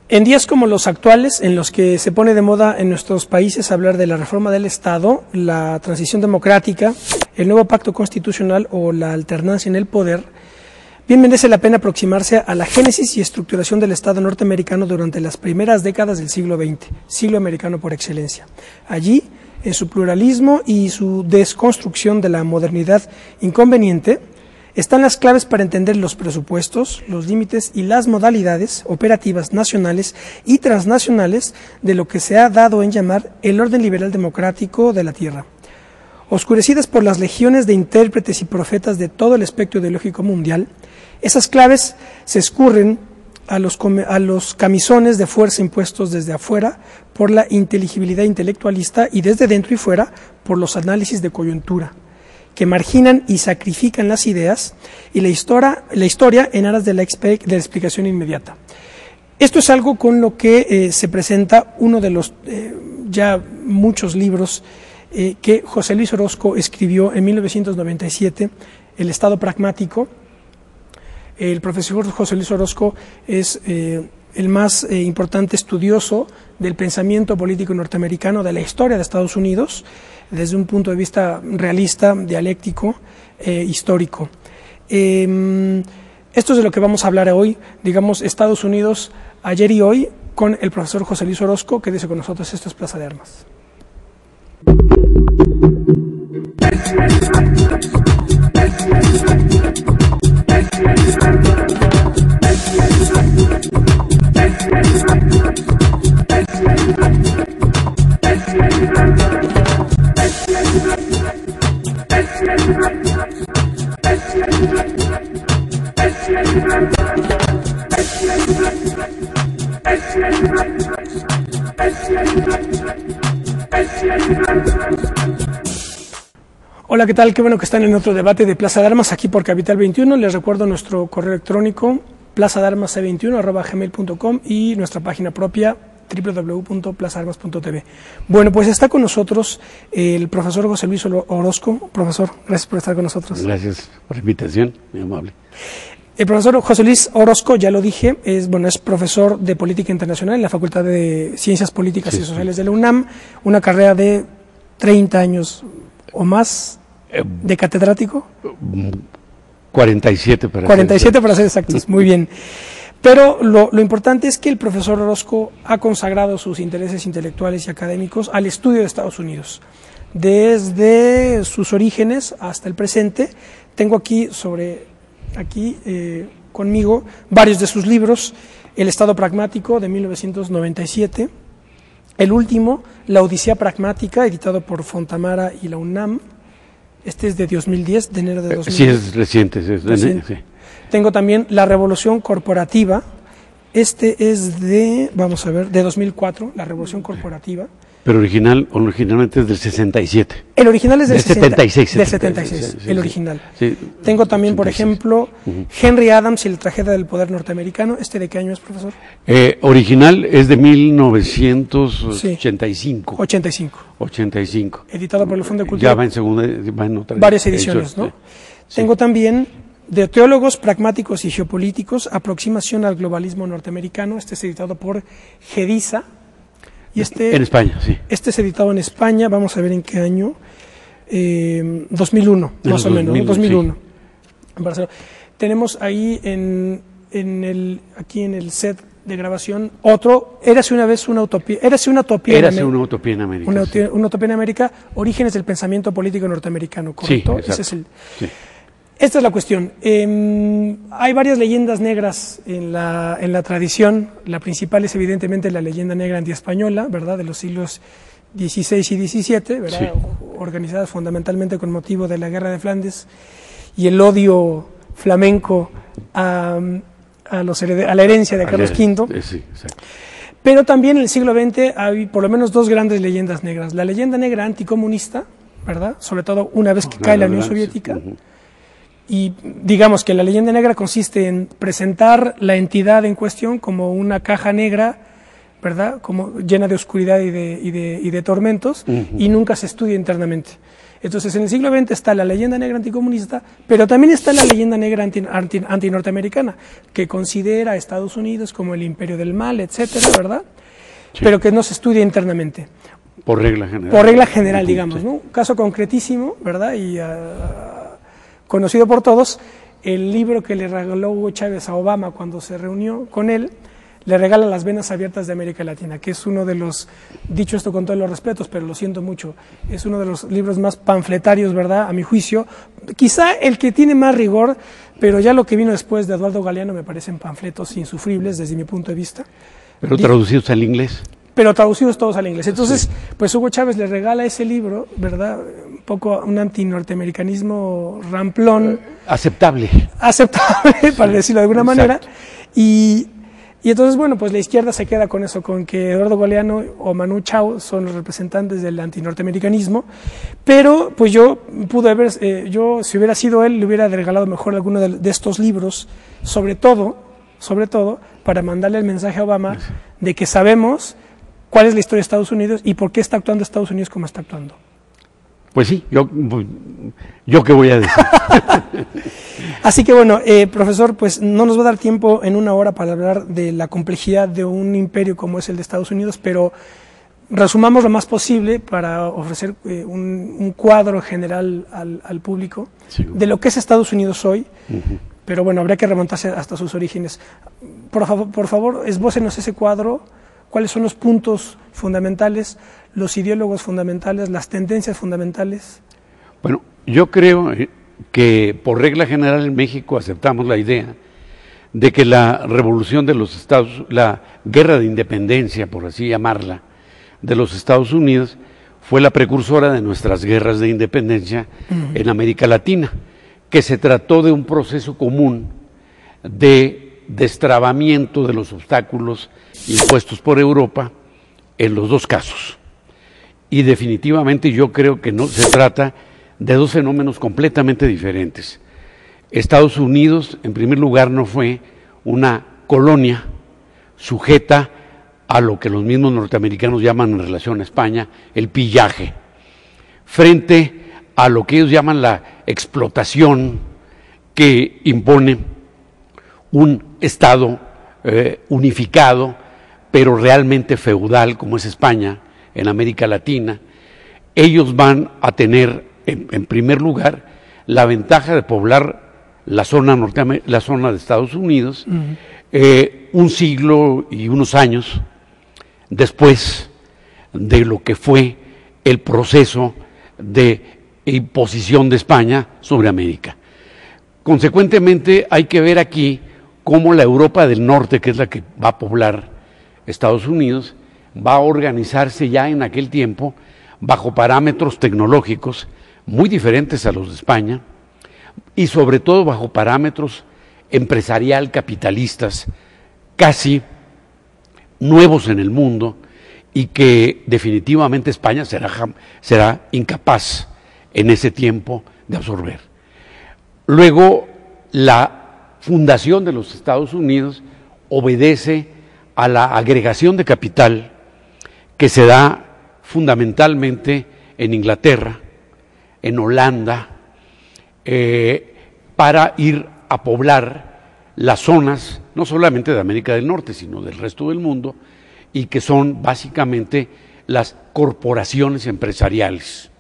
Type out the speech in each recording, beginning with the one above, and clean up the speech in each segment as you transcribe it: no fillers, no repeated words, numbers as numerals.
En días como los actuales, en los que se pone de moda en nuestros países hablar de la reforma del Estado, la transición democrática, el nuevo pacto constitucional o la alternancia en el poder, bien merece la pena aproximarse a la génesis y estructuración del Estado norteamericano durante las primeras décadas del siglo XX, siglo americano por excelencia. Allí, en su pluralismo y su desconstrucción de la modernidad inconveniente, están las claves para entender los presupuestos, los límites y las modalidades operativas nacionales y transnacionales de lo que se ha dado en llamar el orden liberal democrático de la Tierra. Oscurecidas por las legiones de intérpretes y profetas de todo el espectro ideológico mundial, esas claves se escurren a los camisones de fuerza impuestos desde afuera por la inteligibilidad intelectualista y desde dentro y fuera por los análisis de coyuntura, que marginan y sacrifican las ideas y la historia en aras de la explicación inmediata. Esto es algo con lo que se presenta uno de los ya muchos libros que José Luis Orozco escribió en 1997, El Estado Pragmático. El profesor José Luis Orozco es el más importante estudioso del pensamiento político norteamericano, de la historia de Estados Unidos, desde un punto de vista realista, dialéctico, histórico. Esto es de lo que vamos a hablar hoy, digamos, Estados Unidos ayer y hoy, con el profesor José Luis Orozco, que dice con nosotros, esto es Plaza de Armas. Hola, ¿qué tal? Qué bueno que están en otro debate de Plaza de Armas aquí por Capital 21. Les recuerdo nuestro correo electrónico plazadearmas21@gmail.com y nuestra página propia www.plazaarmas.tv. Bueno, pues está con nosotros el profesor José Luis Orozco. Profesor, gracias por estar con nosotros. Gracias por la invitación, muy amable. El profesor José Luis Orozco, ya lo dije, es profesor de Política Internacional en la Facultad de Ciencias Políticas y Sociales de la UNAM, una carrera de 30 años o más de catedrático. 47 para ser exactos, muy bien. Pero lo importante es que el profesor Orozco ha consagrado sus intereses intelectuales y académicos al estudio de Estados Unidos. Desde sus orígenes hasta el presente, tengo aquí conmigo varios de sus libros: El Estado Pragmático, de 1997, el último, La Odisea Pragmática, editado por Fontamara y la UNAM. Este es de 2010, de enero de 2010. Sí, es reciente. Sí. Tengo también La Revolución Corporativa. Este es de 2004, La Revolución Corporativa. Pero originalmente es del 67. El original es del 76. Del 76, el original. Sí. Tengo también, por ejemplo, Henry Adams y la tragedia del poder norteamericano. ¿Este de qué año es, profesor? Original es de 1985. 85. Editado por el Fondo de Cultura. Ya va en otra. Varias ediciones, ¿no? Sí. Tengo también De Teólogos Pragmáticos y Geopolíticos, Aproximación al Globalismo Norteamericano. Este es editado por Gediza. Y en España, sí. Este es editado en España, vamos a ver en qué año, 2001, más o menos, 2001. Sí. En Barcelona. Tenemos ahí aquí en el set de grabación otro, Érase una utopía en América. Una utopía en América, Orígenes del pensamiento político norteamericano, ¿correcto? Sí, exacto. Sí. Esta es la cuestión. Hay varias leyendas negras en la tradición. La principal es evidentemente la leyenda negra antiespañola, ¿verdad?, de los siglos XVI y XVII, ¿verdad?, sí, organizadas fundamentalmente con motivo de la Guerra de Flandes y el odio flamenco a la herencia de Carlos V. Sí, exacto. Pero también en el siglo XX hay por lo menos dos grandes leyendas negras. La leyenda negra anticomunista, ¿verdad?, sobre todo una vez que cae la Unión Soviética. Y digamos que la leyenda negra consiste en presentar la entidad en cuestión como una caja negra, ¿verdad?, como llena de oscuridad y de tormentos, y nunca se estudia internamente. Entonces, en el siglo XX está la leyenda negra anticomunista, pero también está la leyenda negra antinorteamericana, que considera a Estados Unidos como el imperio del mal, etcétera, ¿verdad? Sí. Pero que no se estudia internamente. Por regla general. Por regla general, digamos, ¿no? Un caso concretísimo, ¿verdad? Y conocido por todos, el libro que le regaló Hugo Chávez a Obama cuando se reunió con él, le regala Las venas abiertas de América Latina, que es uno de los, dicho esto con todos los respetos, pero lo siento mucho, es uno de los libros más panfletarios, ¿verdad?, a mi juicio, quizá el que tiene más rigor, pero ya lo que vino después de Eduardo Galeano me parecen panfletos insufribles desde mi punto de vista. ¿Pero traducidos al inglés? Pero traducidos todos al inglés. Entonces, sí, pues Hugo Chávez le regala ese libro, ¿verdad?, un poco un antinorteamericanismo ramplón. Aceptable. Aceptable, para decirlo de alguna manera, y entonces, bueno, pues la izquierda se queda con eso, con que Eduardo Galeano o Manu Chao son los representantes del antinorteamericanismo, pero pues yo pude haber, si hubiera sido él, le hubiera regalado mejor alguno de estos libros, sobre todo, para mandarle el mensaje a Obama de que sabemos cuál es la historia de Estados Unidos y por qué está actuando Estados Unidos como está actuando. Pues sí, yo qué voy a decir. Así que bueno, profesor, pues no nos va a dar tiempo en una hora para hablar de la complejidad de un imperio como es el de Estados Unidos, pero resumamos lo más posible para ofrecer un cuadro general al público de lo que es Estados Unidos hoy, pero bueno, habría que remontarse hasta sus orígenes. Por favor, esbócenos ese cuadro. ¿Cuáles son los puntos fundamentales, los ideólogos fundamentales, las tendencias fundamentales? Bueno, yo creo que por regla general en México aceptamos la idea de que la revolución de los Estados, la guerra de independencia, por así llamarla, de los Estados Unidos, fue la precursora de nuestras guerras de independencia en América Latina, que se trató de un proceso común de destrabamiento de los obstáculos impuestos por Europa en los dos casos. Y definitivamente yo creo que no se trata de dos fenómenos completamente diferentes. Estados Unidos, en primer lugar, no fue una colonia sujeta a lo que los mismos norteamericanos llaman en relación a España el pillaje, frente a lo que ellos llaman la explotación que impone un Estado unificado, pero realmente feudal, como es España, en América Latina. Ellos van a tener, en primer lugar, la ventaja de poblar la zona de Estados Unidos, un siglo y unos años después de lo que fue el proceso de imposición de España sobre América. Consecuentemente, hay que ver aquí cómo la Europa del Norte, que es la que va a poblar Estados Unidos, va a organizarse ya en aquel tiempo bajo parámetros tecnológicos muy diferentes a los de España y sobre todo bajo parámetros empresarial capitalistas casi nuevos en el mundo y que definitivamente España será incapaz en ese tiempo de absorber. Luego, la fundación de los Estados Unidos obedece a la agregación de capital que se da fundamentalmente en Inglaterra, en Holanda, para ir a poblar las zonas, no solamente de América del Norte, sino del resto del mundo, y que son básicamente las corporaciones empresariales.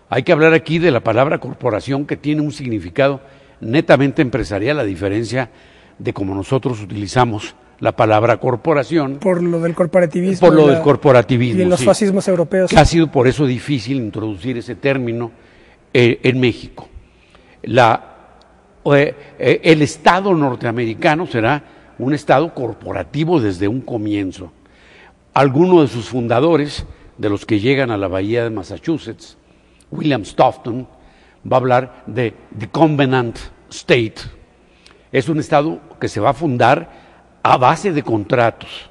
Hay que hablar aquí de la palabra corporación, que tiene un significado netamente empresarial, a diferencia de como nosotros utilizamos la palabra corporación. Por lo del corporativismo. Por lo del corporativismo. Y de los fascismos europeos. Que ha sido por eso difícil introducir ese término en México. El Estado norteamericano será un Estado corporativo desde un comienzo. Algunos de sus fundadores, de los que llegan a la bahía de Massachusetts, William Stoughton, va a hablar de The Covenant State. Es un Estado que se va a fundar a base de contratos.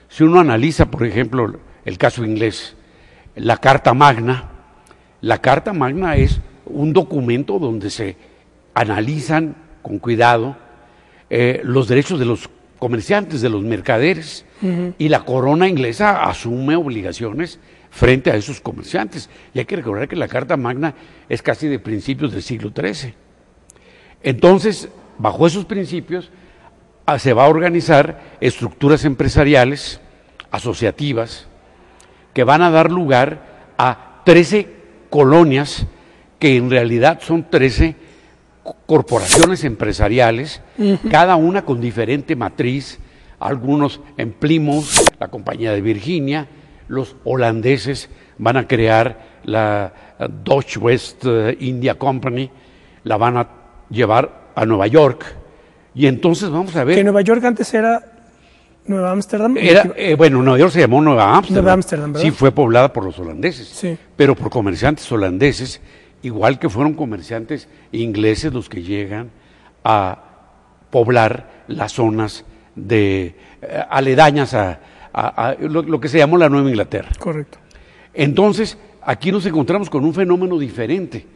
Si uno analiza, por ejemplo, el caso inglés, la Carta Magna es un documento donde se analizan con cuidado los derechos de los comerciantes, de los mercaderes, y la corona inglesa asume obligaciones frente a esos comerciantes. Y hay que recordar que la Carta Magna es casi de principios del siglo XIII. Entonces, bajo esos principios, se va a organizar estructuras empresariales, asociativas, que van a dar lugar a 13 colonias, que en realidad son 13 corporaciones empresariales, cada una con diferente matriz, algunos en Plymouth, la Compañía de Virginia, los holandeses van a crear la Dutch West India Company, la van a llevar a Nueva York, y entonces vamos a ver... Que Nueva York antes era Nueva Ámsterdam. Bueno, Nueva York se llamó Nueva Ámsterdam. Nueva Ámsterdam, ¿verdad? Sí, fue poblada por los holandeses, sí, pero por comerciantes holandeses, igual que fueron comerciantes ingleses los que llegan a poblar las zonas aledañas a lo que se llamó la Nueva Inglaterra. Correcto. Entonces, aquí nos encontramos con un fenómeno diferente,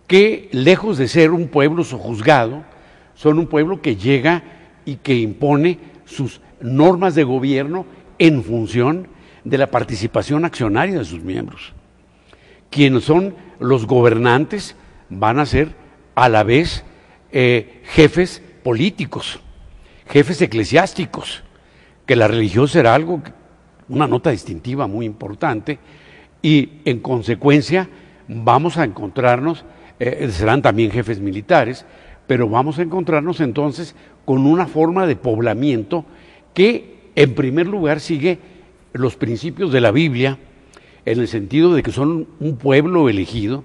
que lejos de ser un pueblo sojuzgado, son un pueblo que llega y que impone sus normas de gobierno en función de la participación accionaria de sus miembros. Quienes son los gobernantes van a ser a la vez jefes políticos, jefes eclesiásticos, que la religión será una nota distintiva muy importante, y en consecuencia vamos a encontrarnos, serán también jefes militares, pero vamos a encontrarnos entonces con una forma de poblamiento que en primer lugar sigue los principios de la Biblia, en el sentido de que son un pueblo elegido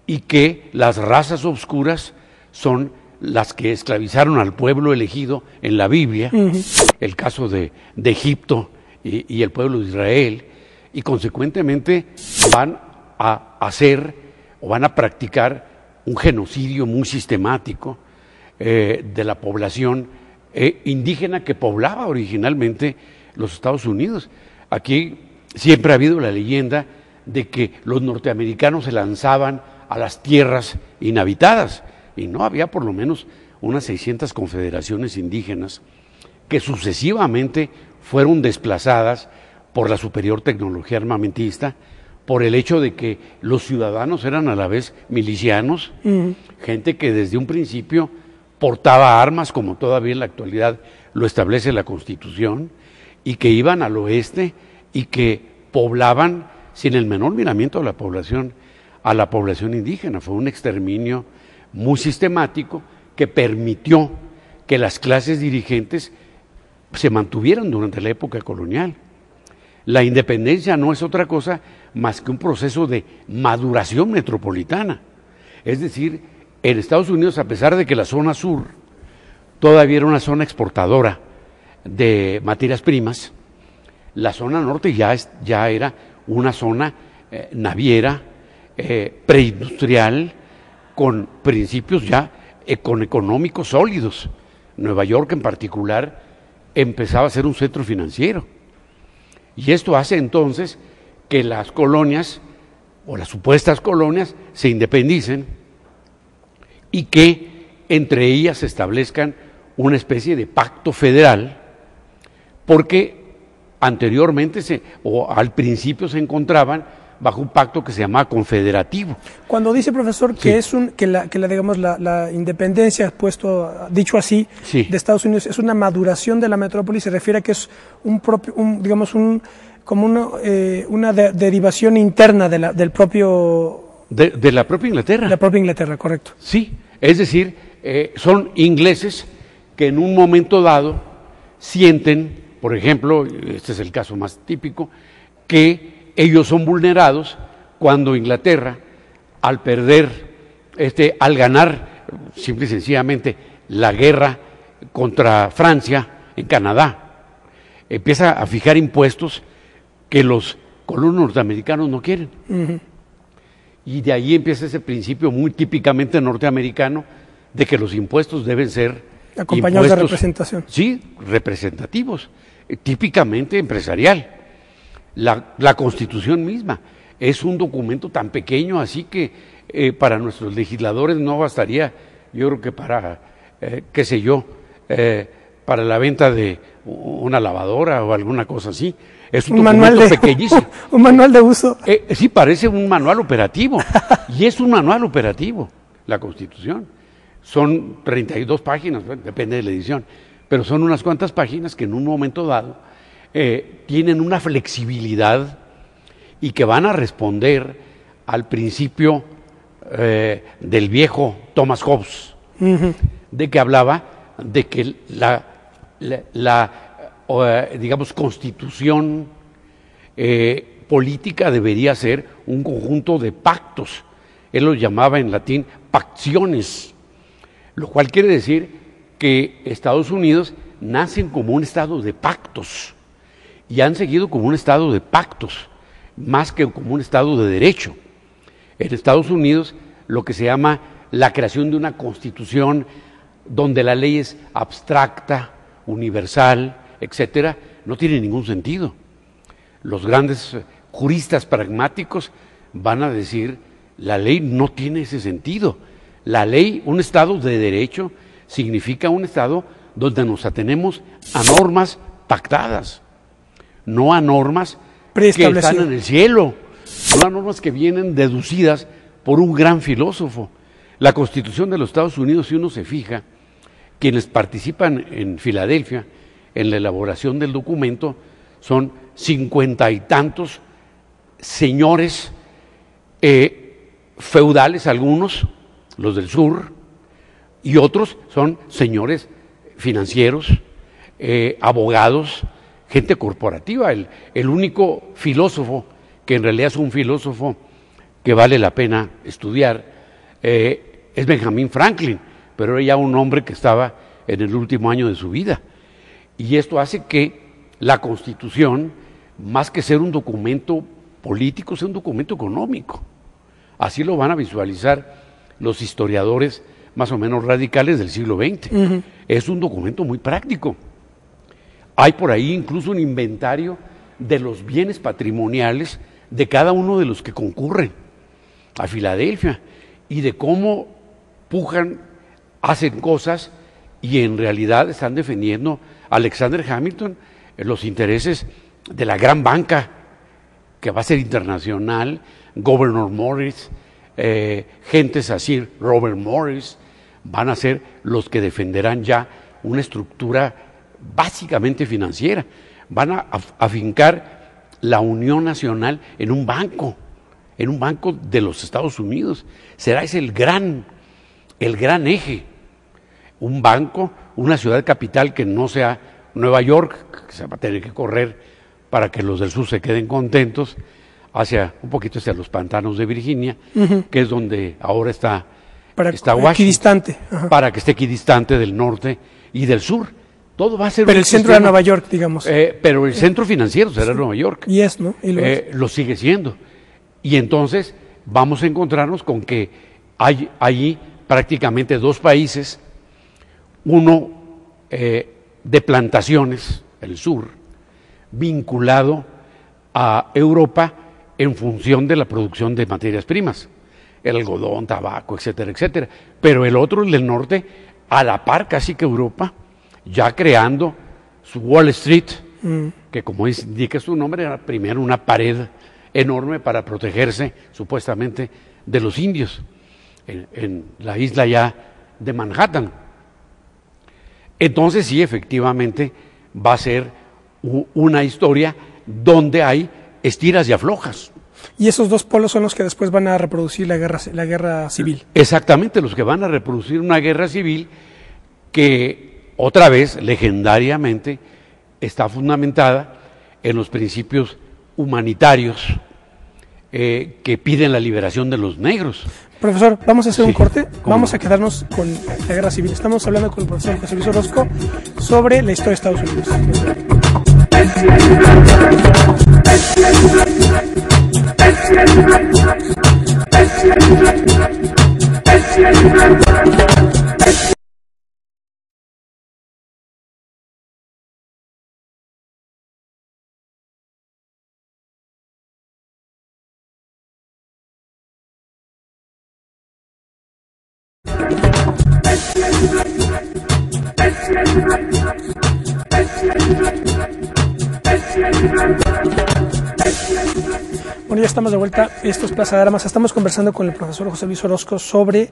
y que las razas obscuras son las que esclavizaron al pueblo elegido en la Biblia, el caso de Egipto y el pueblo de Israel, y consecuentemente van a hacer o van a practicar un genocidio muy sistemático de la población indígena que poblaba originalmente los Estados Unidos. Aquí siempre ha habido la leyenda de que los norteamericanos se lanzaban a las tierras inhabitadas, y no, había por lo menos unas 600 confederaciones indígenas que sucesivamente fueron desplazadas por la superior tecnología armamentista, por el hecho de que los ciudadanos eran a la vez milicianos, gente que desde un principio portaba armas, como todavía en la actualidad lo establece la Constitución, y que iban al oeste y que poblaban sin el menor miramiento a la población indígena. Fue un exterminio muy sistemático que permitió que las clases dirigentes se mantuvieran durante la época colonial. La independencia no es otra cosa más que un proceso de maduración metropolitana. Es decir, en Estados Unidos, a pesar de que la zona sur todavía era una zona exportadora de materias primas, la zona norte ya era una zona naviera, preindustrial, con principios ya económicos sólidos. Nueva York en particular empezaba a ser un centro financiero. Y esto hace entonces que las colonias, o las supuestas colonias, se independicen y que entre ellas se establezcan una especie de pacto federal, porque anteriormente o al principio se encontraban bajo un pacto que se llamaba confederativo. Cuando dice, profesor, que sí, digamos la independencia, dicho así, sí, de Estados Unidos es una maduración de la metrópoli, se refiere a que es una derivación interna del propio... De la propia Inglaterra. La propia Inglaterra, correcto. Sí, es decir, son ingleses que en un momento dado sienten, por ejemplo, este es el caso más típico, que ellos son vulnerados cuando Inglaterra, al ganar simple y sencillamente la guerra contra Francia en Canadá, empieza a fijar impuestos que los colonos norteamericanos no quieren. Y de ahí empieza ese principio muy típicamente norteamericano de que los impuestos deben ser acompañados de representación. Sí, representativos, típicamente empresarial. La Constitución misma es un documento tan pequeño, así que para nuestros legisladores no bastaría, yo creo que para, para la venta de una lavadora o alguna cosa así. Es un documento pequeñísimo. Un manual de uso. Sí, parece un manual operativo. Y es un manual operativo, la Constitución. Son 32 páginas, bueno, depende de la edición, pero son unas cuantas páginas que en un momento dado tienen una flexibilidad y que van a responder al principio del viejo Thomas Hobbes, de que hablaba de que digamos, constitución política debería ser un conjunto de pactos. Él lo llamaba en latín pacciones, lo cual quiere decir que Estados Unidos nacen como un estado de pactos y han seguido como un estado de pactos, más que como un estado de derecho. En Estados Unidos, lo que se llama la creación de una constitución donde la ley es abstracta, universal, etcétera, no tiene ningún sentido. Los grandes juristas pragmáticos van a decir, la ley no tiene ese sentido. La ley, un estado de derecho, significa un estado donde nos atenemos a normas pactadas, no a normas que están en el cielo, no a normas que vienen deducidas por un gran filósofo. La Constitución de los Estados Unidos, si uno se fija, quienes participan en Filadelfia en la elaboración del documento son 50 y tantos señores feudales, algunos, los del sur, y otros son señores financieros, abogados, gente corporativa. El único filósofo que en realidad es un filósofo que vale la pena estudiar es Benjamin Franklin, pero era ya un hombre que estaba en el último año de su vida. Y esto hace que la Constitución, más que ser un documento político, sea un documento económico. Así lo van a visualizar los historiadores más o menos radicales del siglo XX. Es un documento muy práctico. Hay por ahí incluso un inventario de los bienes patrimoniales de cada uno de los que concurren a Filadelfia y de cómo pujan, hacen cosas y en realidad están defendiendo a Alexander Hamilton los intereses de la gran banca que va a ser internacional, Gouverneur Morris, gentes así, Robert Morris, van a ser los que defenderán ya una estructura básicamente financiera. Van a afincar la Unión Nacional en un banco de los Estados Unidos. Será ese el gran eje. Un banco, una ciudad capital que no sea Nueva York, que se va a tener que correr para que los del sur se queden contentos, un poquito hacia los pantanos de Virginia, que es donde ahora está Washington, equidistante. Para que esté equidistante del norte y del sur. Todo va a ser pero el centro de Nueva York, digamos. Pero el centro financiero será Nueva York. Y es, ¿no? Y lo sigue siendo. Y entonces vamos a encontrarnos con que hay allí prácticamente dos países, uno de plantaciones, el sur, vinculado a Europa en función de la producción de materias primas, el algodón, tabaco, etcétera, etcétera. Pero el otro, el del norte, a la par casi que Europa, ya creando su Wall Street, que como indica su nombre, era primero una pared enorme para protegerse supuestamente de los indios en la isla ya de Manhattan. Entonces sí, efectivamente va a ser una historia donde hay estiras y aflojas. Y esos dos polos son los que después van a reproducir la guerra civil. Exactamente, los que van a reproducir una guerra civil que otra vez, legendariamente, está fundamentada en los principios humanitarios que piden la liberación de los negros. Profesor, vamos a hacer un corte, vamos a quedarnos con la guerra civil. Estamos hablando con el profesor José Luis Orozco sobre la historia de Estados Unidos. Bueno, ya estamos de vuelta. Esto es Plaza de Armas. Estamos conversando con el profesor José Luis Orozco sobre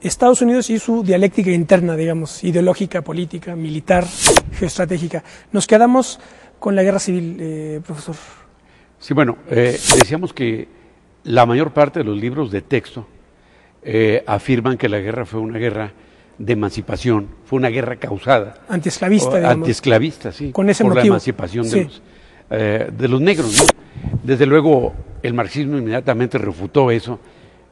Estados Unidos y su dialéctica interna, digamos, ideológica, política, militar, geoestratégica. Nos quedamos con la guerra civil, profesor. Sí, bueno, decíamos que la mayor parte de los libros de texto afirman que la guerra fue una guerra de emancipación, fue una guerra causada. Antiesclavista, digamos. Antiesclavista, sí. Con ese por motivo. la emancipación de los negros, ¿no? Desde luego, el marxismo inmediatamente refutó eso,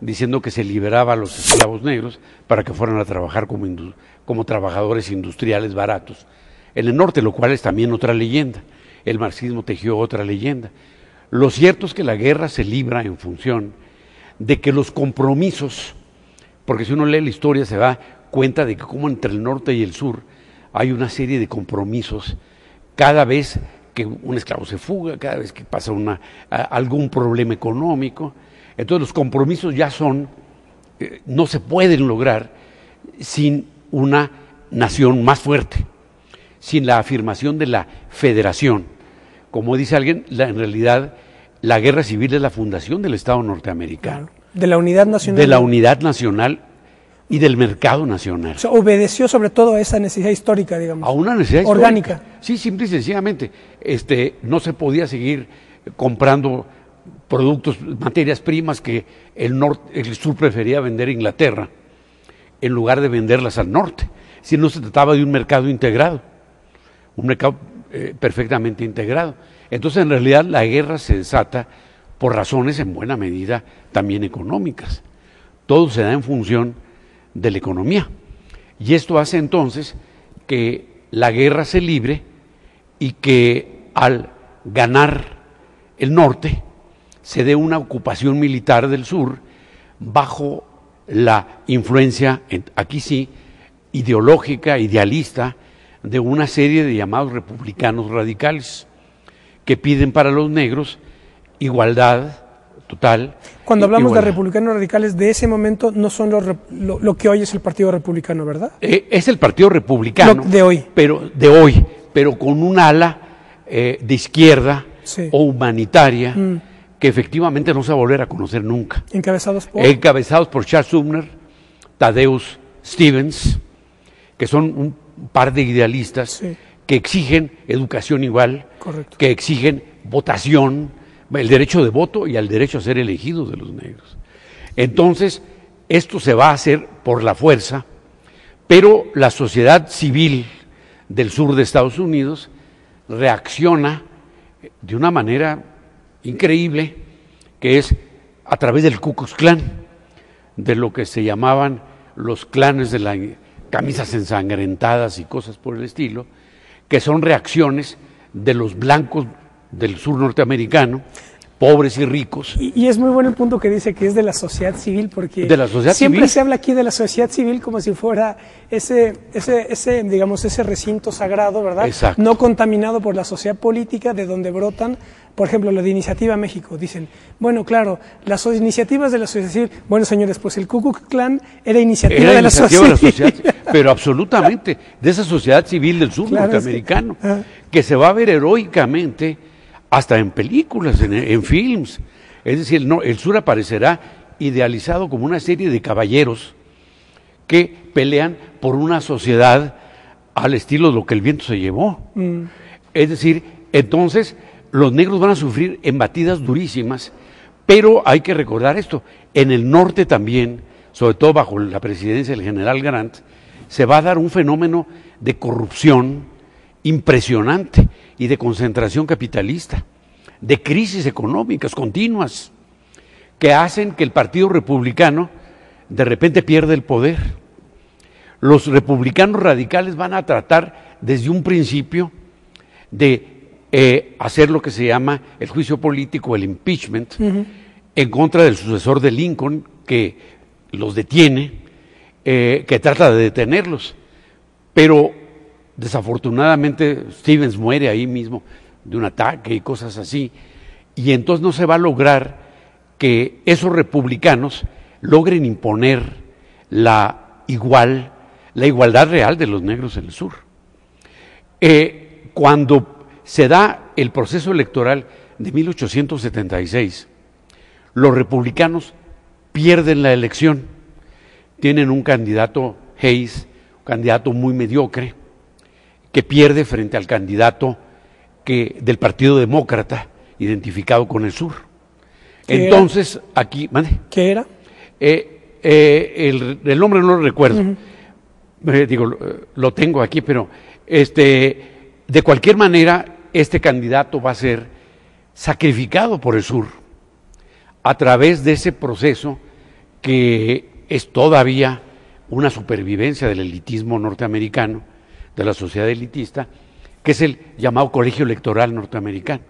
diciendo que se liberaba a los esclavos negros para que fueran a trabajar como trabajadores industriales baratos en el norte, lo cual es también otra leyenda. El marxismo tejió otra leyenda. Lo cierto es que la guerra se libra en función de que los compromisos, porque si uno lee la historia se da cuenta de que como entre el norte y el sur hay una serie de compromisos cada vez que un esclavo se fuga, cada vez que pasa algún problema económico. Entonces los compromisos ya no se pueden lograr sin una nación más fuerte, sin la afirmación de la federación. Como dice alguien, en realidad la guerra civil es la fundación del Estado norteamericano. Claro. De la unidad nacional. De la unidad nacional y del mercado nacional. O sea, obedeció sobre todo a esa necesidad histórica, digamos. A una necesidad orgánica. Histórica. Sí, simple y sencillamente. No se podía seguir comprando productos, materias primas que el sur prefería vender a Inglaterra en lugar de venderlas al norte. Si no se trataba de un mercado integrado, un mercado perfectamente integrado. Entonces, en realidad, la guerra se desata por razones en buena medida también económicas. Todo se da en función de la economía. Y esto hace entonces que la guerra se libre y que al ganar el norte se dé una ocupación militar del sur bajo la influencia, aquí sí, ideológica, idealista, de una serie de llamados republicanos radicales que piden para los negros igualdad total. Cuando hablamos de republicanos radicales, de ese momento no son lo que hoy es el Partido Republicano, ¿verdad? Es el Partido Republicano de hoy. Pero con un ala de izquierda o humanitaria que efectivamente no se va a volver a conocer nunca. Encabezados por Charles Sumner, Thaddeus Stevens, que son un par de idealistas que exigen educación igual, correcto, que exigen votación, el derecho de voto y el derecho a ser elegidos de los negros. Entonces, esto se va a hacer por la fuerza, pero la sociedad civil del sur de Estados Unidos reacciona de una manera increíble, que es a través del Ku Klux Klan, de lo que se llamaban los clanes de las camisas ensangrentadas y cosas por el estilo, que son reacciones de los blancos del sur norteamericano, pobres y ricos. Y es muy bueno el punto que dice que es de la sociedad civil, porque de la sociedad siempre civil se habla aquí de la sociedad civil como si fuera ese recinto sagrado, ¿verdad? Exacto. No contaminado por la sociedad política de donde brotan, por ejemplo, lo de Iniciativa México. Dicen, bueno, claro, las iniciativas de la sociedad civil, bueno, señores, pues el Ku Klux Klan era iniciativa de la sociedad civil. Pero absolutamente, de esa sociedad civil del sur norteamericano, que se va a ver heroicamente hasta en películas, en films. Es decir, el sur aparecerá idealizado como una serie de caballeros que pelean por una sociedad al estilo de lo que el viento se llevó. Es decir, entonces los negros van a sufrir embatidas durísimas, pero hay que recordar esto, en el norte también, sobre todo bajo la presidencia del general Grant, se va a dar un fenómeno de corrupción impresionante y de concentración capitalista, de crisis económicas continuas, que hacen que el Partido Republicano de repente pierda el poder. Los republicanos radicales van a tratar desde un principio de hacer lo que se llama el juicio político, el impeachment, en contra del sucesor de Lincoln, que los detiene, que trata de detenerlos, pero desafortunadamente Stevens muere ahí mismo de un ataque y cosas así, y entonces no se va a lograr que esos republicanos logren imponer la igualdad real de los negros en el sur. Cuando se da el proceso electoral de 1876, los republicanos pierden la elección, tienen un candidato, Hayes, un candidato muy mediocre, que pierde frente al candidato del Partido Demócrata, identificado con el sur. Entonces, aquí, ¿vale? ¿Qué era? El nombre no lo recuerdo. Lo tengo aquí, pero de cualquier manera, este candidato va a ser sacrificado por el sur a través de ese proceso que es todavía una supervivencia del elitismo norteamericano, de la sociedad elitista, que es el llamado colegio electoral norteamericano.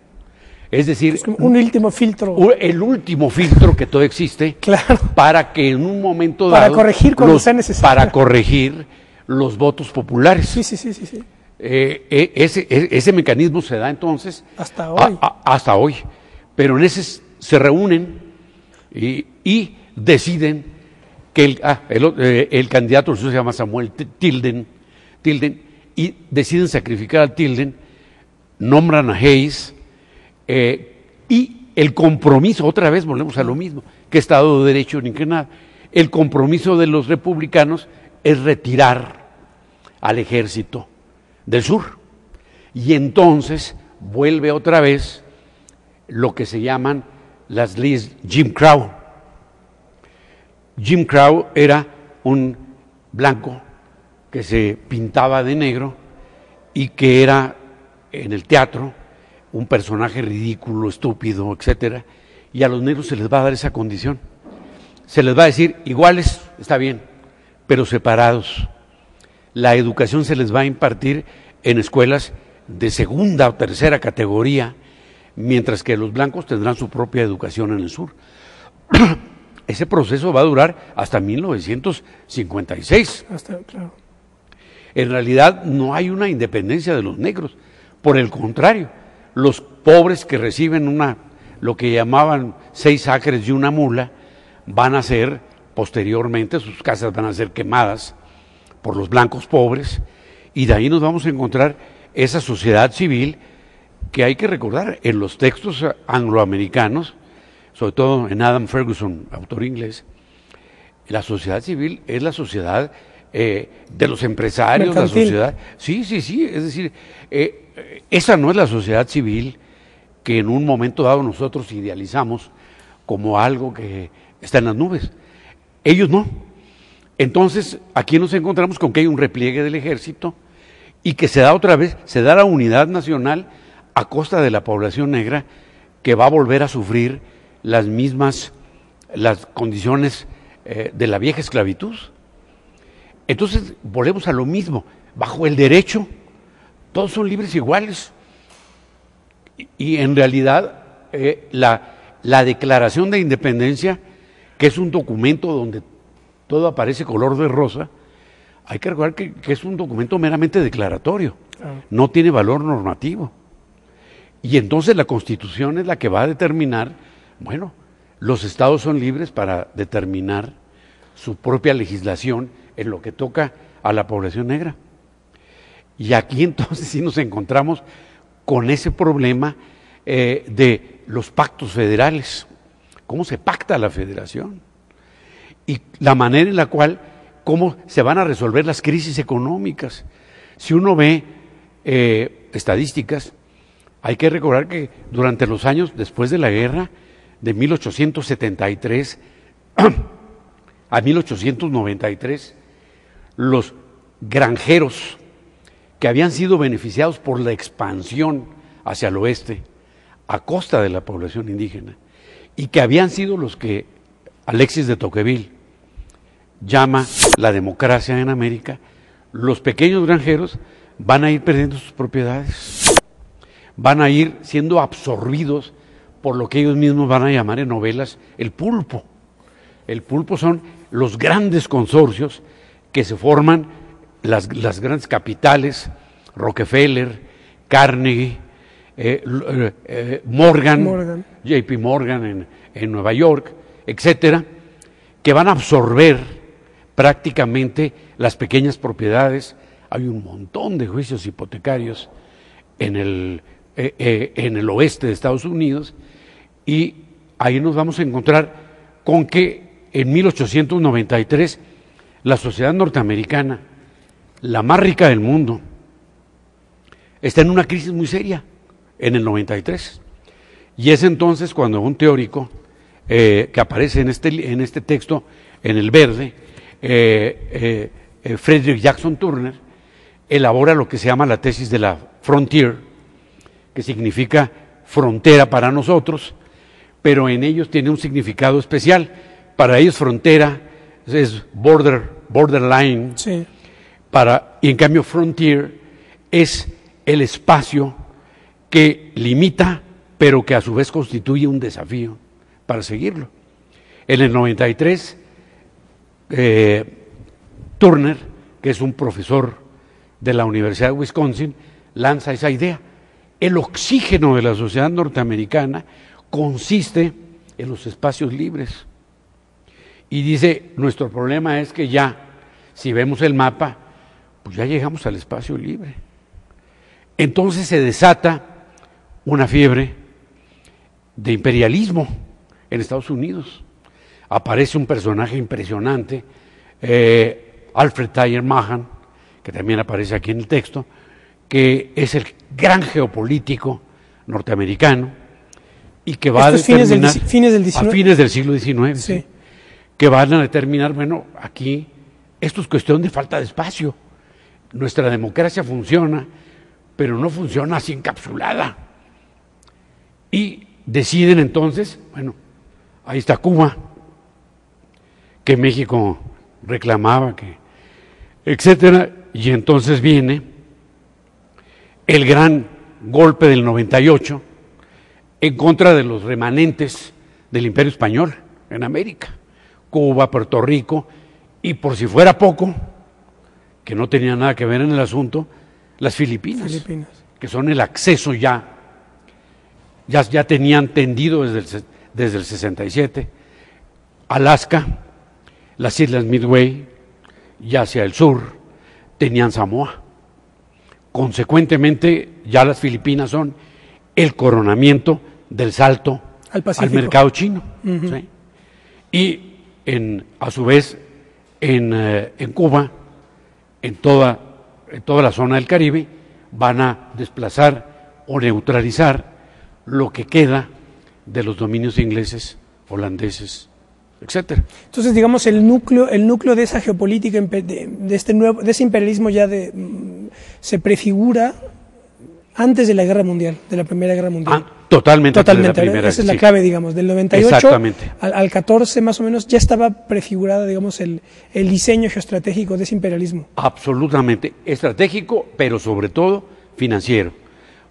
Es decir, es un último filtro. El último filtro que todo existe, claro, para que en un momento dado, para corregir cuando sea necesario, para corregir los votos populares. Sí. Ese mecanismo se da entonces hasta hoy. Hasta hoy. Pero en ese se reúnen y deciden que el candidato se llama Samuel Tilden, y deciden sacrificar a Tilden, nombran a Hayes, y el compromiso, otra vez volvemos a lo mismo, que Estado de Derecho ni que nada, el compromiso de los republicanos es retirar al ejército del sur. Y entonces vuelve otra vez lo que se llaman las leyes Jim Crow. Jim Crow era un blanco que se pintaba de negro y que era en el teatro un personaje ridículo, estúpido, etcétera, y a los negros se les va a dar esa condición. Se les va a decir iguales, está bien, pero separados. La educación se les va a impartir en escuelas de segunda o tercera categoría, mientras que los blancos tendrán su propia educación en el sur. Ese proceso va a durar hasta 1956. Claro. En realidad no hay una independencia de los negros, por el contrario, los pobres que reciben lo que llamaban 6 acres y una mula, van a ser posteriormente, sus casas van a ser quemadas por los blancos pobres, y de ahí nos vamos a encontrar esa sociedad civil que hay que recordar en los textos angloamericanos, sobre todo en Adam Ferguson, autor inglés. La sociedad civil es la sociedad de los empresarios, mercantil. La sociedad, sí, es decir, esa no es la sociedad civil que en un momento dado nosotros idealizamos como algo que está en las nubes. Ellos no. Entonces, aquí nos encontramos con que hay un repliegue del ejército y que se da otra vez, se da la unidad nacional a costa de la población negra, que va a volver a sufrir las condiciones de la vieja esclavitud. Entonces, volvemos a lo mismo. Bajo el derecho, todos son libres iguales. Y en realidad, la Declaración de Independencia, que es un documento donde todo aparece color de rosa, hay que recordar que es un documento meramente declaratorio, no tiene valor normativo. Y entonces la Constitución es la que va a determinar, bueno, los estados son libres para determinar su propia legislación en lo que toca a la población negra. Y aquí entonces sí nos encontramos con ese problema de los pactos federales. ¿Cómo se pacta la federación? Y la manera en la cual, cómo se van a resolver las crisis económicas. Si uno ve estadísticas, hay que recordar que durante los años después de la guerra, de 1873 a 1893, los granjeros que habían sido beneficiados por la expansión hacia el oeste, a costa de la población indígena, y que habían sido los que Alexis de Tocqueville llama la democracia en América, los pequeños granjeros van a ir perdiendo sus propiedades, van a ir siendo absorbidos por lo que ellos mismos van a llamar en novelas el pulpo. El pulpo son los grandes consorcios que se forman, las grandes capitales, Rockefeller, Carnegie, Morgan, JP Morgan en Nueva York, etcétera, que van a absorber prácticamente las pequeñas propiedades. Hay un montón de juicios hipotecarios en en el oeste de Estados Unidos, y ahí nos vamos a encontrar con que en 1893 la sociedad norteamericana, la más rica del mundo, está en una crisis muy seria en el 93. Y es entonces cuando un teórico que aparece en este texto, en el verde, Frederick Jackson Turner, elabora lo que se llama la tesis de la frontier, que significa frontera para nosotros, pero en ellos tiene un significado especial. Para ellos frontera es borderline, Sí. y en cambio frontier es el espacio que limita, pero que a su vez constituye un desafío para seguirlo. En el 93, Turner, que es un profesor de la Universidad de Wisconsin, lanza esa idea. El oxígeno de la sociedad norteamericana consiste en los espacios libres. Y dice, nuestro problema es que ya, si vemos el mapa, pues ya llegamos al espacio libre. Entonces se desata una fiebre de imperialismo en Estados Unidos. Aparece un personaje impresionante, Alfred Thayer Mahan, que también aparece aquí en el texto, que es el gran geopolítico norteamericano y que va a determinar fines del 19. a fines del siglo XIX, Sí. que van a determinar, bueno, aquí esto es cuestión de falta de espacio. Nuestra democracia funciona, pero no funciona así encapsulada. Y deciden entonces, bueno, ahí está Cuba, que México reclamaba, etcétera, y entonces viene el gran golpe del 98 en contra de los remanentes del Imperio Español en América, Cuba, Puerto Rico, y por si fuera poco, que no tenía nada que ver en el asunto, las Filipinas. Que son el acceso ya tenían tendido desde el 67, Alaska, las Islas Midway, y hacia el sur tenían Samoa. Consecuentemente, ya las Filipinas son el coronamiento del salto al mercado chino. Uh-huh. ¿Sí? Y a su vez, en Cuba, en toda la zona del Caribe, van a desplazar o neutralizar lo que queda de los dominios ingleses, holandeses, etcétera. Entonces, digamos, el núcleo de esa geopolítica, de ese imperialismo ya se prefigura antes de la Guerra Mundial, de la Primera Guerra Mundial. Totalmente. Antes de la primera, esa es la clave, digamos, del 98 exactamente. al 14 más o menos ya estaba prefigurada, digamos, el diseño geoestratégico de ese imperialismo. Absolutamente, estratégico, pero sobre todo financiero,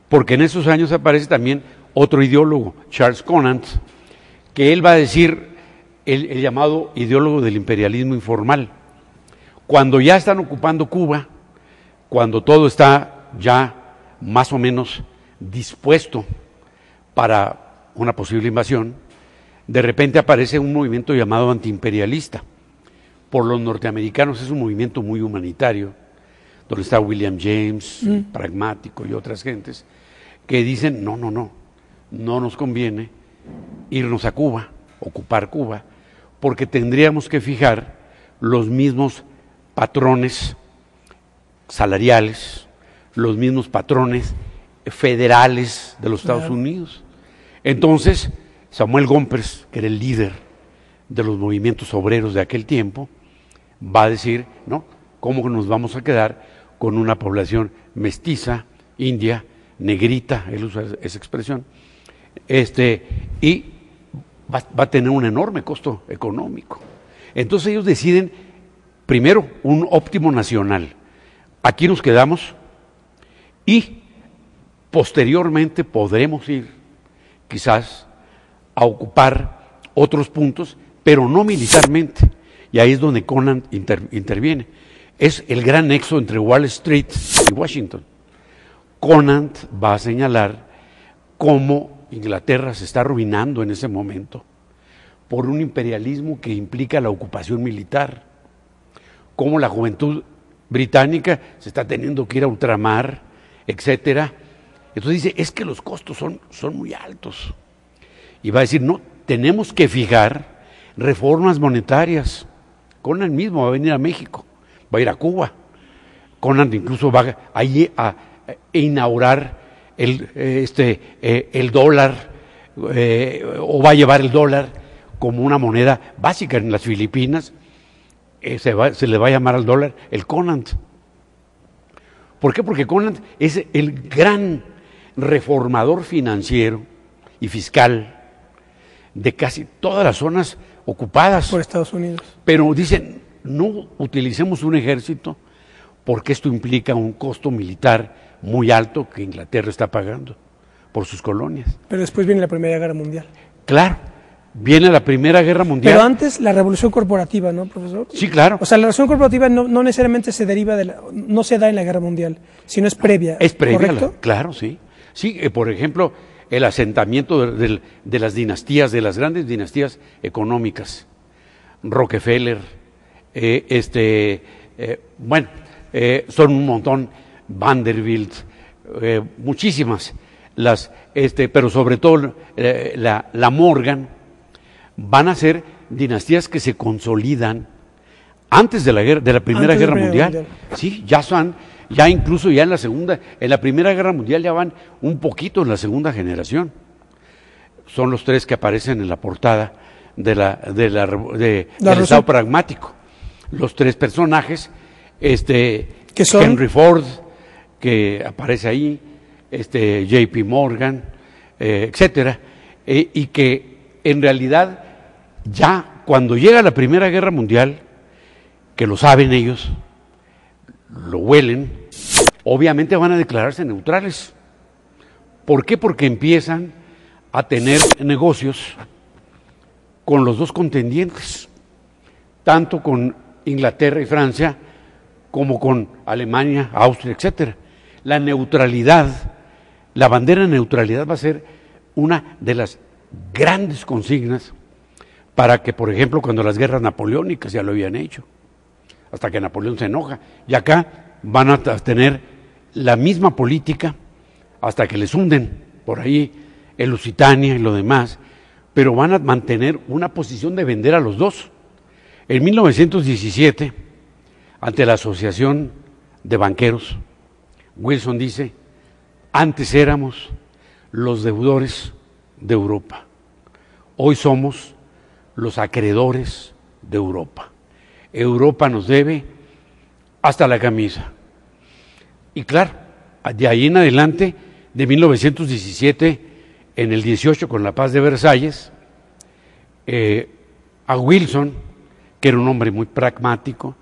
porque en esos años aparece también otro ideólogo, Charles Conant, que él va a decir el llamado ideólogo del imperialismo informal. Cuando ya están ocupando Cuba, cuando todo está ya más o menos dispuesto para una posible invasión, de repente aparece un movimiento llamado antiimperialista. Por los norteamericanos es un movimiento muy humanitario, donde está William James, pragmático, y otras gentes, que dicen, no nos conviene irnos a Cuba, ocupar Cuba, porque tendríamos que fijar los mismos patrones salariales, los mismos patrones federales de los Estados Unidos. Entonces, Samuel Gompers, que era el líder de los movimientos obreros de aquel tiempo, va a decir, ¿no?, ¿cómo nos vamos a quedar con una población mestiza, india, negrita, él usa esa expresión, y va a tener un enorme costo económico? Entonces ellos deciden, primero, un óptimo nacional. Aquí nos quedamos y posteriormente podremos ir, quizás, a ocupar otros puntos, pero no militarmente. Y ahí es donde Conant interviene. Es el gran nexo entre Wall Street y Washington. Conant va a señalar cómo Inglaterra se está arruinando en ese momento por un imperialismo que implica la ocupación militar, cómo la juventud británica se está teniendo que ir a ultramar, etcétera. Entonces dice, es que los costos son muy altos. Y va a decir, no, tenemos que fijar reformas monetarias. Conant mismo va a venir a México, va a ir a Cuba. Conant incluso va a inaugurar el dólar, o va a llevar el dólar como una moneda básica en las Filipinas. Se le va a llamar al dólar el Conant. ¿Por qué? Porque Conant es el gran reformador financiero y fiscal de casi todas las zonas ocupadas por Estados Unidos. Pero dicen, no utilicemos un ejército porque esto implica un costo militar muy alto que Inglaterra está pagando por sus colonias. Pero después viene la Primera Guerra Mundial. Claro, viene la Primera Guerra Mundial. Pero antes la revolución corporativa, ¿no, profesor? Sí, claro. O sea, la revolución corporativa no necesariamente se deriva no se da en la Guerra Mundial, sino es previa. Es previa, ¿correcto? Claro, sí. Sí, por ejemplo, el asentamiento de las dinastías, de las grandes dinastías económicas. Rockefeller, son un montón, Vanderbilt, muchísimas, pero sobre todo la Morgan, van a ser dinastías que se consolidan antes de la Primera Guerra Mundial. Sí, ya incluso ya en la Primera Guerra Mundial ya van un poquito en la segunda generación. Son los tres que aparecen en la portada del Estado Pragmático. Los tres personajes, ¿que son? Henry Ford, que aparece ahí, JP Morgan, etcétera, y que en realidad ya cuando llega la Primera Guerra Mundial, que lo saben ellos, lo huelen, obviamente van a declararse neutrales. ¿Por qué? Porque empiezan a tener negocios con los dos contendientes, tanto con Inglaterra y Francia, como con Alemania, Austria, etcétera. La neutralidad, la bandera de neutralidad va a ser una de las grandes consignas para que, por ejemplo, cuando las guerras napoleónicas ya lo habían hecho, hasta que Napoleón se enoja, y acá van a tener la misma política hasta que les hunden por ahí el Lusitania y lo demás, pero van a mantener una posición de vender a los dos. En 1917, ante la Asociación de Banqueros, Wilson dice, antes éramos los deudores de Europa, hoy somos los acreedores de Europa. Europa nos debe hasta la camisa. Y claro, de ahí en adelante, de 1917, en el 18 con la paz de Versalles, a Wilson, que era un hombre muy pragmático,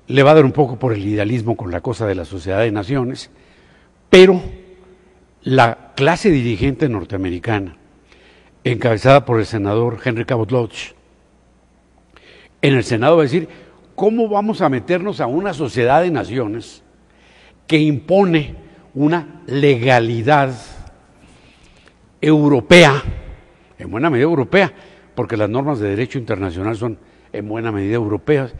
le va a dar un poco por el idealismo con la cosa de la Sociedad de Naciones, pero la clase dirigente norteamericana, encabezada por el senador Henry Cabot Lodge, en el Senado va a decir, ¿cómo vamos a meternos a una sociedad de naciones que impone una legalidad europea, en buena medida europea, porque las normas de derecho internacional son en buena medida europeas?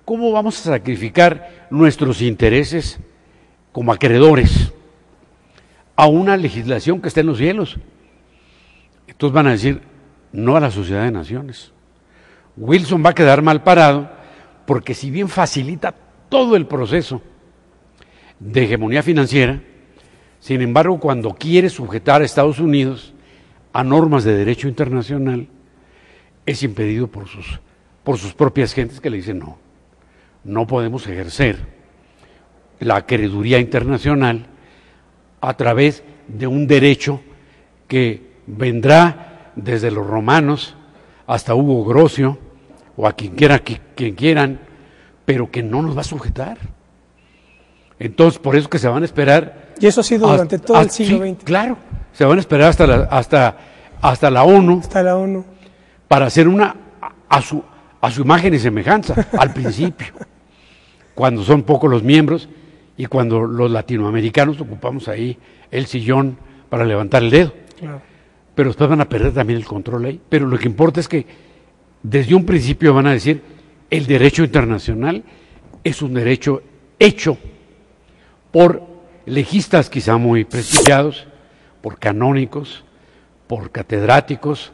¿Cómo vamos a sacrificar nuestros intereses como acreedores a una legislación que está en los cielos? Entonces van a decir, no a la Sociedad de Naciones. Wilson va a quedar mal parado porque si bien facilita todo el proceso de hegemonía financiera, sin embargo, cuando quiere sujetar a Estados Unidos a normas de derecho internacional, es impedido por sus propias gentes que le dicen no podemos ejercer la acreeduría internacional a través de un derecho que vendrá desde los romanos hasta Hugo Grocio o a quien quieran, pero que no nos va a sujetar. Entonces, por eso que se van a esperar. Y eso ha sido durante todo el siglo XX. Claro, se van a esperar hasta la ONU. Hasta la ONU. Para hacer una a su imagen y semejanza, al principio, cuando son pocos los miembros y cuando los latinoamericanos ocupamos ahí el sillón para levantar el dedo. Claro. Pero después van a perder también el control ahí. Pero lo que importa es que desde un principio van a decir, el derecho internacional es un derecho hecho por legistas quizá muy prestigiados, por canónicos, por catedráticos,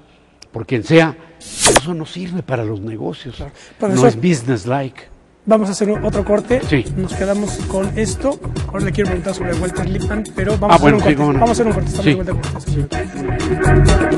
por quien sea. Eso no sirve para los negocios, Claro. no Profesor, es business-like. vamos a hacer otro corte. Sí. Nos quedamos con esto. Ahora le quiero preguntar sobre Walter Lippmann, pero vamos a hacer un corte. cómo no. Vamos a hacer un corte. Estamos Sí. de vuelta con ustedes.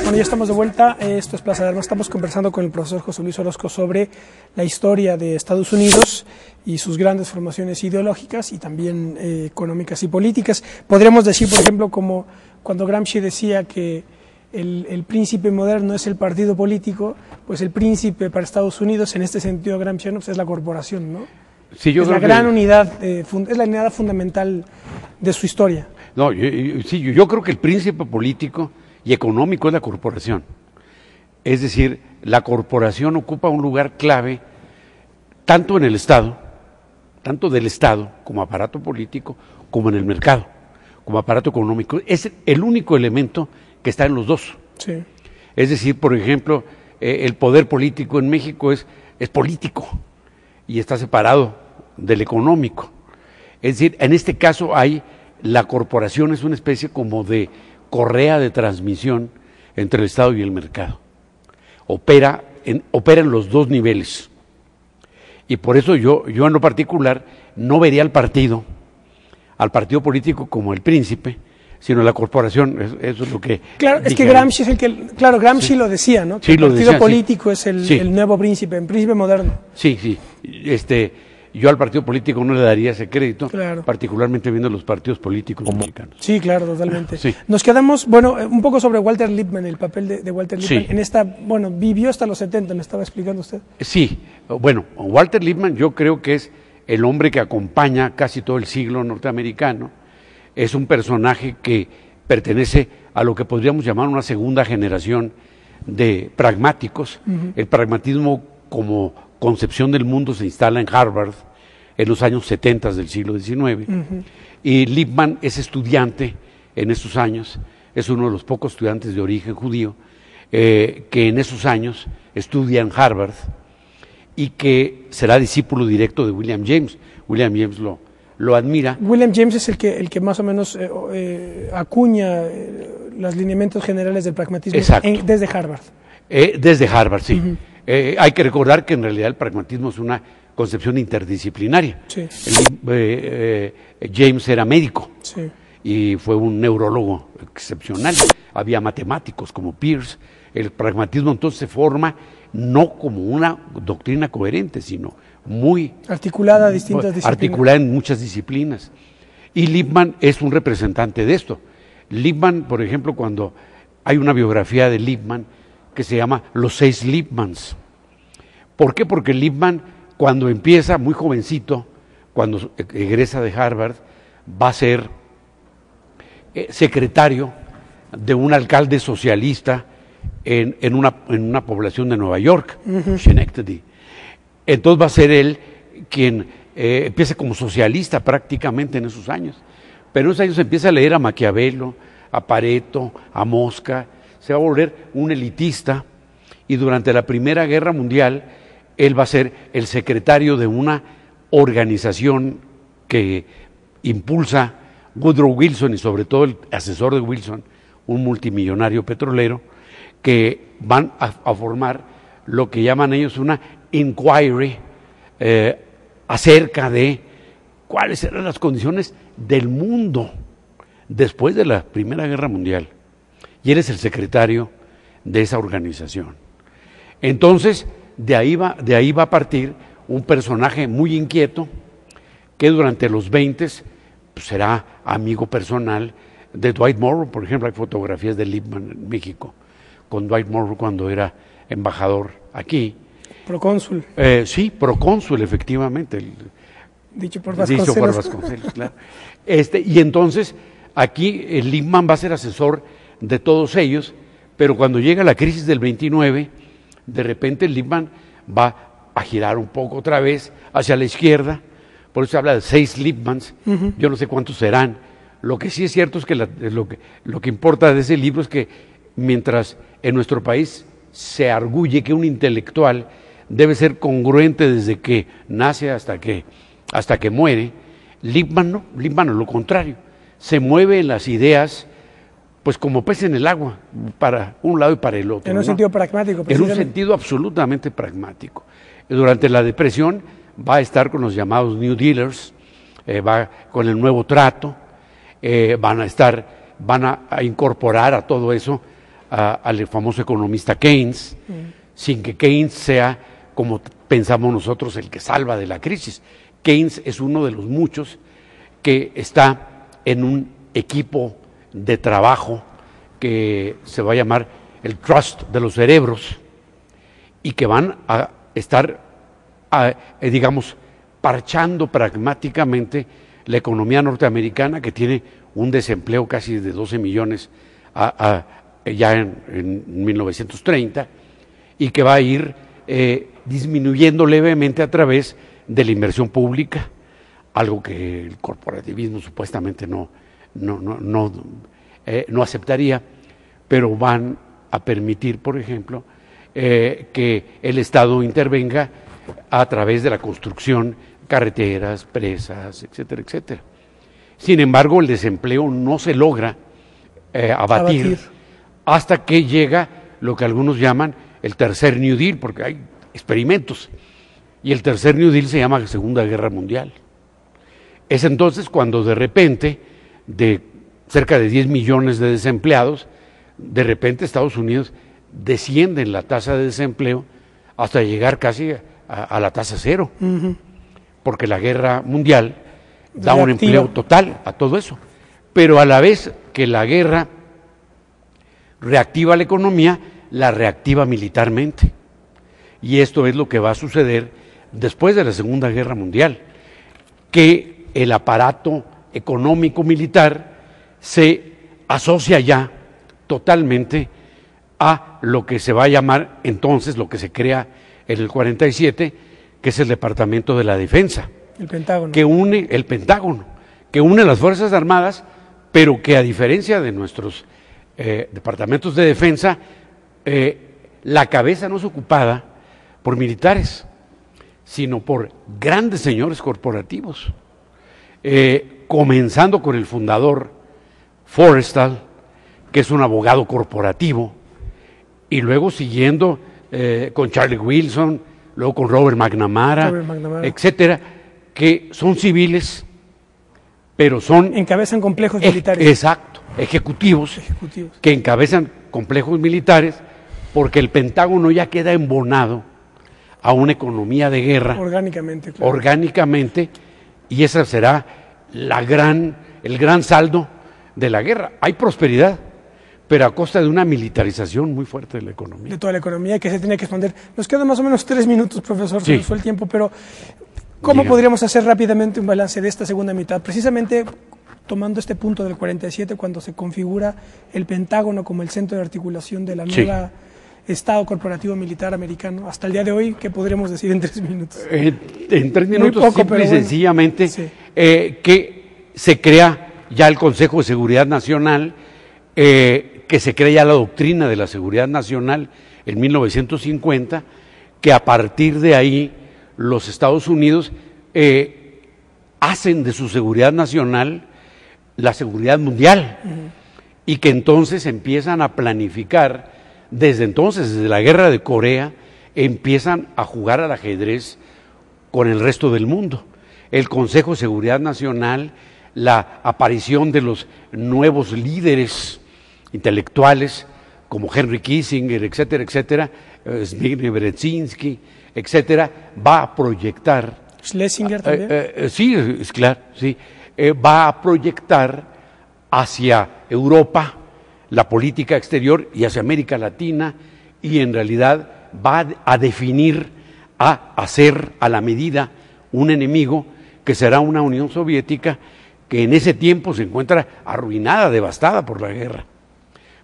Bueno, ya estamos de vuelta. Esto es Plaza de Armas. Estamos conversando con el profesor José Luis Orozco sobre la historia de Estados Unidos y sus grandes formaciones ideológicas y también económicas y políticas. Podríamos decir, por ejemplo, como cuando Gramsci decía que el príncipe moderno es el partido político, pues el príncipe para Estados Unidos, en este sentido gramsciano, pues es la corporación, ¿no? Sí, yo Es la creo gran que, unidad, es la unidad fundamental de su historia. no, yo creo que el príncipe político y económico es la corporación. Es decir, la corporación ocupa un lugar clave tanto en el Estado, tanto del Estado como aparato político, como en el mercado, como aparato económico. Es el único elemento que está en los dos. Sí. Es decir, por ejemplo, el poder político en México es político y está separado del económico. Es decir, en este caso la corporación es una especie como de correa de transmisión entre el Estado y el mercado. Opera en los dos niveles. Y por eso yo en lo particular no vería al partido político como el príncipe, sino la corporación. Eso es lo que... Claro, es que dije. Gramsci es el que... Claro, Gramsci lo decía, ¿no? Que Sí, el lo partido decía, sí. político es Sí. el nuevo príncipe, el príncipe moderno. Sí. Yo al partido político no le daría ese crédito, Claro. particularmente viendo los partidos políticos mexicanos. Sí, claro, totalmente. Sí. Nos quedamos, bueno, un poco sobre Walter Lippmann, el papel de Walter Lippmann. Sí. En esta, bueno, vivió hasta los 70, me estaba explicando usted. Sí, bueno, Walter Lippmann yo creo que es el hombre que acompaña casi todo el siglo norteamericano. Es un personaje que pertenece a lo que podríamos llamar una segunda generación de pragmáticos. El pragmatismo como concepción del mundo se instala en Harvard en los años 70 del siglo XIX. Y Lippmann es estudiante en esos años, es uno de los pocos estudiantes de origen judío que en esos años estudia en Harvard y que será discípulo directo de William James. William James lo admira. William James es el que más o menos acuña los lineamientos generales del pragmatismo desde Harvard. Desde Harvard, sí. Hay que recordar que en realidad el pragmatismo es una concepción interdisciplinaria. Sí. James era médico Sí. y fue un neurólogo excepcional. Había matemáticos como Peirce. El pragmatismo entonces se forma no como una doctrina coherente, sino muy Articulada a distintas disciplinas. articulada en muchas disciplinas. Y Lippmann es un representante de esto. Lippmann, por ejemplo, cuando hay una biografía de Lippmann que se llama Los 6 Lippmanns. ¿Por qué? Porque Lippmann, cuando empieza muy jovencito, cuando egresa de Harvard, va a ser secretario de un alcalde socialista en una población de Nueva York, Schenectady. Entonces va a ser él quien empieza como socialista prácticamente en esos años. Pero en esos años empieza a leer a Maquiavelo, a Pareto, a Mosca, se va a volver un elitista y durante la Primera Guerra Mundial él va a ser el secretario de una organización que impulsa Woodrow Wilson y sobre todo el asesor de Wilson, un multimillonario petrolero, que van a formar lo que llaman ellos una inquiry acerca de cuáles eran las condiciones del mundo después de la Primera Guerra Mundial. Y él es el secretario de esa organización. Entonces, de ahí va a partir un personaje muy inquieto que durante los 20 pues, será amigo personal de Dwight Morrow. Por ejemplo, hay fotografías de Lippmann en México con Dwight Morrow cuando era embajador aquí. Procónsul. Sí, procónsul, efectivamente. Dicho por Vasconcelos. Dicho por Vasconcelos, claro. Y entonces, aquí Lippmann va a ser asesor de todos ellos, pero cuando llega la crisis del 29, de repente Lippmann va a girar un poco otra vez hacia la izquierda. Por eso se habla de 6 Lippmanns. Yo no sé cuántos serán. Lo que sí es cierto es que lo que importa de ese libro es que mientras en nuestro país se arguye que un intelectual debe ser congruente desde que nace hasta que muere, Lippmann no, Lippmann es lo contrario, se mueve en las ideas pues como pez en el agua, para un lado y para el otro. En un sentido pragmático. En un sentido absolutamente pragmático. Durante la depresión va a estar con los llamados New Dealers, va con el nuevo trato, van a incorporar a todo eso al famoso economista Keynes, sin que Keynes sea, como pensamos nosotros, el que salva de la crisis. Keynes es uno de los muchos que está en un equipo de trabajo que se va a llamar el Trust de los Cerebros y que van a estar, digamos, parchando pragmáticamente la economía norteamericana, que tiene un desempleo casi de 12 millones ya en 1930, y que va a ir disminuyendo levemente a través de la inversión pública, algo que el corporativismo supuestamente no aceptaría, pero van a permitir, por ejemplo, que el Estado intervenga a través de la construcción, carreteras, presas, etcétera, etcétera. Sin embargo, el desempleo no se logra abatir hasta que llega lo que algunos llaman el tercer New Deal, porque hay experimentos, y el tercer New Deal se llama Segunda Guerra Mundial. Es entonces cuando de repente, de cerca de 10 millones de desempleados, de repente Estados Unidos desciende en la tasa de desempleo hasta llegar casi a la tasa cero, porque la guerra mundial da un empleo total a todo eso. Pero a la vez que la guerra reactiva la economía, la reactiva militarmente. Y esto es lo que va a suceder después de la Segunda Guerra Mundial, que el aparato económico militar se asocia ya totalmente a lo que se va a llamar entonces, lo que se crea en el 47, que es el Departamento de la Defensa. El Pentágono. El Pentágono, que une las Fuerzas Armadas, pero que a diferencia de nuestros departamentos de defensa, la cabeza no es ocupada por militares, sino por grandes señores corporativos, comenzando con el fundador Forrestal, que es un abogado corporativo, y luego siguiendo con Charlie Wilson, luego con Robert McNamara, etcétera, que son civiles, pero son... Encabezan complejos militares. Exacto, ejecutivos, que encabezan complejos militares, porque el Pentágono ya queda embonado a una economía de guerra. Orgánicamente, claro. Orgánicamente, y ese será el gran saldo de la guerra. Hay prosperidad, pero a costa de una militarización muy fuerte de la economía. De toda la economía que se tiene que expandir. Nos quedan más o menos 3 minutos, profesor, se nos fue el tiempo, pero ¿cómo podríamos hacer rápidamente un balance de esta segunda mitad? Precisamente tomando este punto del 47, cuando se configura el Pentágono como el centro de articulación de la nueva Estado corporativo militar americano. Hasta el día de hoy, ¿qué podríamos decir en 3 minutos? En 3 minutos, poco, simple y sencillamente, que se crea ya el Consejo de Seguridad Nacional, que se crea ya la doctrina de la seguridad nacional en 1950, que a partir de ahí los Estados Unidos hacen de su seguridad nacional la seguridad mundial, y que entonces empiezan a planificar, desde la guerra de Corea, empiezan a jugar al ajedrez con el resto del mundo. El Consejo de Seguridad Nacional, la aparición de los nuevos líderes intelectuales como Henry Kissinger, etcétera, etcétera, Zbigniew Brzezinski, etcétera, va a proyectar... Schlesinger también. Sí, es claro, sí. Va a proyectar hacia Europa la política exterior y hacia América Latina, y en realidad va a definir, a hacer a la medida un enemigo que será una Unión Soviética que en ese tiempo se encuentra arruinada, devastada por la guerra,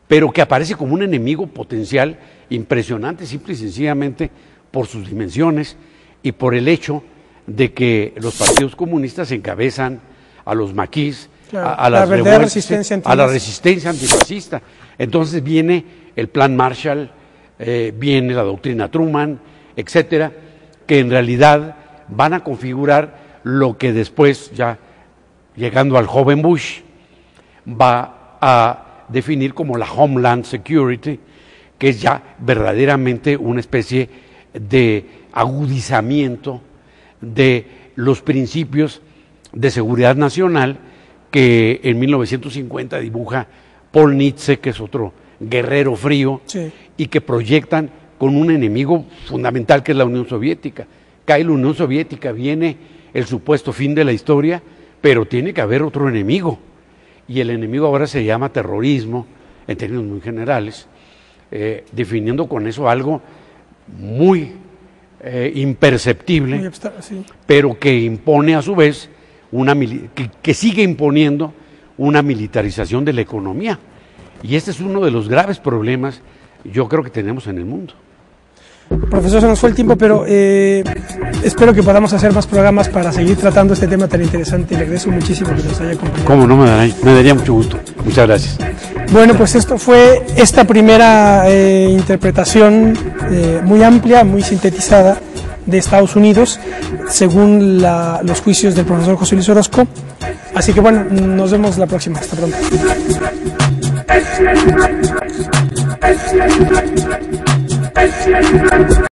pero que aparece como un enemigo potencial impresionante, simple y sencillamente por sus dimensiones, y por el hecho de que los partidos comunistas encabezan a los maquis, claro, a las resistencia a la resistencia antifascista. Entonces viene el Plan Marshall, viene la doctrina Truman, etcétera, que en realidad van a configurar lo que después, ya llegando al joven Bush, va a definir como la Homeland Security, que es ya verdaderamente una especie de agudizamiento de los principios de seguridad nacional que en 1950 dibuja Paul Nitze, que es otro guerrero frío, sí, y que proyectan con un enemigo fundamental que es la Unión Soviética. Cae la Unión Soviética, viene el supuesto fin de la historia, pero tiene que haber otro enemigo, y el enemigo ahora se llama terrorismo, en términos muy generales, definiendo con eso algo muy imperceptible, muy abstracto, sí, pero que impone a su vez que sigue imponiendo una militarización de la economía. Y este es uno de los graves problemas, yo creo, que tenemos en el mundo. Profesor, se nos fue el tiempo, pero espero que podamos hacer más programas para seguir tratando este tema tan interesante. Le agradezco muchísimo que nos haya acompañado. ¿Cómo no? Me daría mucho gusto. Muchas gracias. Bueno, pues esto fue esta primera interpretación muy amplia, muy sintetizada de Estados Unidos, según los juicios del profesor José Luis Orozco. Así que bueno, nos vemos la próxima. Hasta pronto.